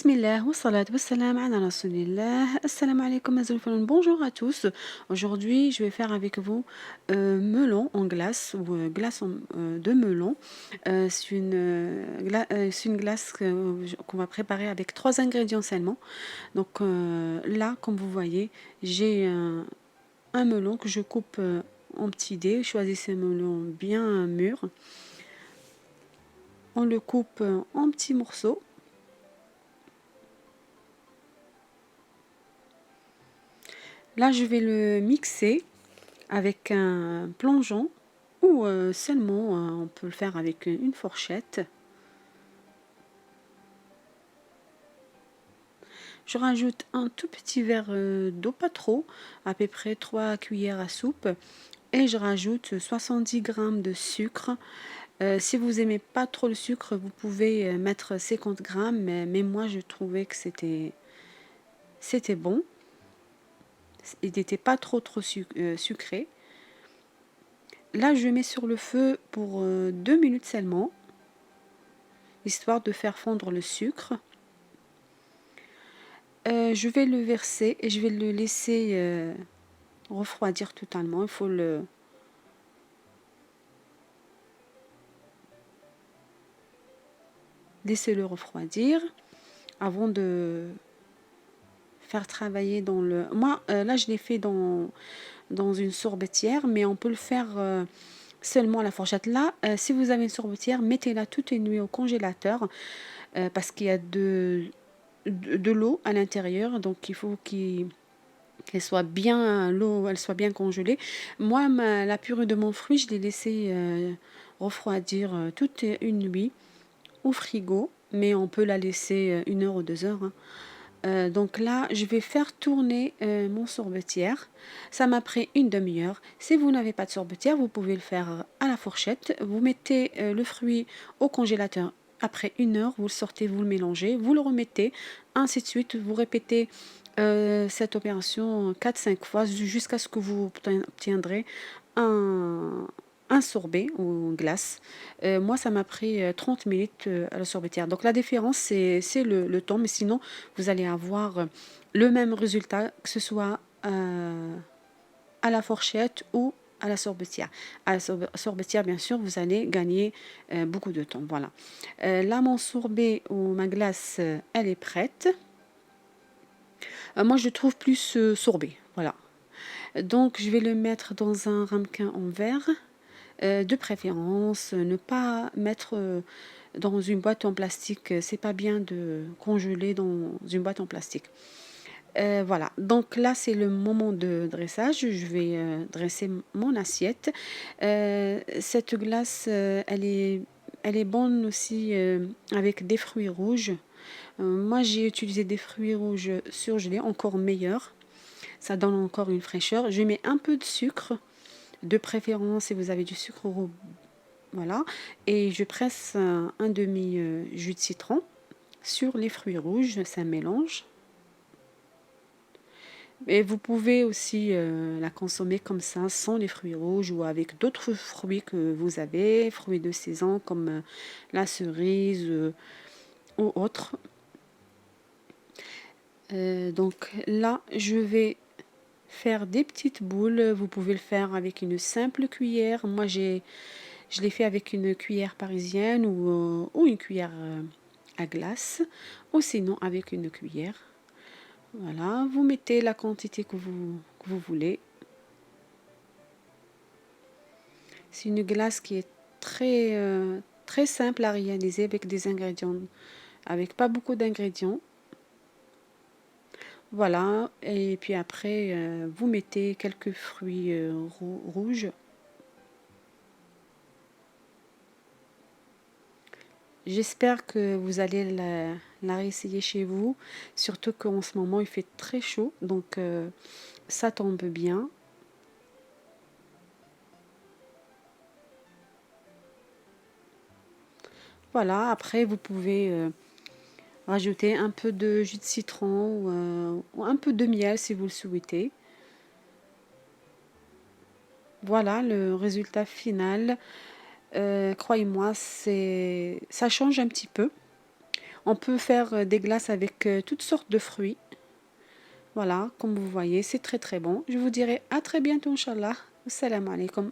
Bismillah, wa salat wa salam ala rasulillah. Assalamu alaikum mes amis. Bonjour à tous. Aujourd'hui, je vais faire avec vous melon en glace ou glace de melon. C'est une glace qu'on va préparer avec trois ingrédients seulement. Donc là, comme vous voyez, j'ai un melon que je coupe en petits dés. Choisissez un melon bien mûr. On le coupe en petits morceaux. Là, je vais le mixer avec un plongeon ou seulement on peut le faire avec une fourchette. Je rajoute un tout petit verre d'eau, pas trop, à peu près 3 cuillères à soupe, et je rajoute 70 g de sucre. Si vous aimez pas trop le sucre, vous pouvez mettre 50 g, mais moi je trouvais que c'était bon. Il n'était pas trop sucré. Là, je mets sur le feu pour 2 minutes seulement, histoire de faire fondre le sucre. Je vais le verser et je vais le laisser refroidir totalement. Il faut le laisser le refroidir avant de faire travailler dans le... Moi, là, je l'ai fait dans une sorbetière, mais on peut le faire seulement à la fourchette. Là, si vous avez une sorbetière, mettez-la toute une nuit au congélateur parce qu'il y a de l'eau à l'intérieur, donc il faut qu'elle soit bien, l'eau, elle soit bien congelée. Moi, la purée de mon fruit, je l'ai laissée refroidir toute une nuit au frigo, mais on peut la laisser 1 heure ou 2 heures. Donc là, je vais faire tourner mon sorbetière. Ça m'a pris une demi-heure. Si vous n'avez pas de sorbetière, vous pouvez le faire à la fourchette. Vous mettez le fruit au congélateur. Après 1 heure, vous le sortez, vous le mélangez, vous le remettez, ainsi de suite. Vous répétez cette opération 4-5 fois jusqu'à ce que vous obtiendrez un, un sorbet ou glace. Moi, ça m'a pris 30 minutes à la sorbetière. Donc la différence, c'est le temps, mais sinon, vous allez avoir le même résultat, que ce soit à la fourchette ou à la sorbetière. À la sorbetière, bien sûr, vous allez gagner beaucoup de temps. Voilà. Là, mon sorbet ou ma glace, elle est prête. Moi, je trouve plus sorbet. Voilà. Donc, je vais le mettre dans un ramequin en verre. De préférence, ne pas mettre dans une boîte en plastique. C'est pas bien de congeler dans une boîte en plastique. Voilà, donc là c'est le moment de dressage. Je vais dresser mon assiette. Cette glace, elle est bonne aussi avec des fruits rouges. Moi j'ai utilisé des fruits rouges surgelés, encore meilleur. Ça donne encore une fraîcheur. Je mets un peu de sucre, de préférence si vous avez du sucre roux. Voilà, et je presse un demi jus de citron sur les fruits rouges, ça mélange. Et vous pouvez aussi la consommer comme ça, sans les fruits rouges ou avec d'autres fruits que vous avez, fruits de saison comme la cerise ou autres. Donc là, je vais faire des petites boules. Vous pouvez le faire avec une simple cuillère. Moi, je l'ai fait avec une cuillère parisienne ou une cuillère à glace, ou sinon avec une cuillère. Voilà, vous mettez la quantité que vous voulez. C'est une glace qui est très simple à réaliser avec des ingrédients, avec pas beaucoup d'ingrédients. Voilà, et puis après, vous mettez quelques fruits rouges. J'espère que vous allez la réessayer chez vous, surtout qu'en ce moment il fait très chaud, donc ça tombe bien. Voilà, après vous pouvez rajouter un peu de jus de citron ou un peu de miel si vous le souhaitez. Voilà le résultat final. Croyez-moi, ça change un petit peu. On peut faire des glaces avec toutes sortes de fruits. Voilà, comme vous voyez, c'est très très bon. Je vous dirai à très bientôt, Inch'Allah. Assalamu alaikum.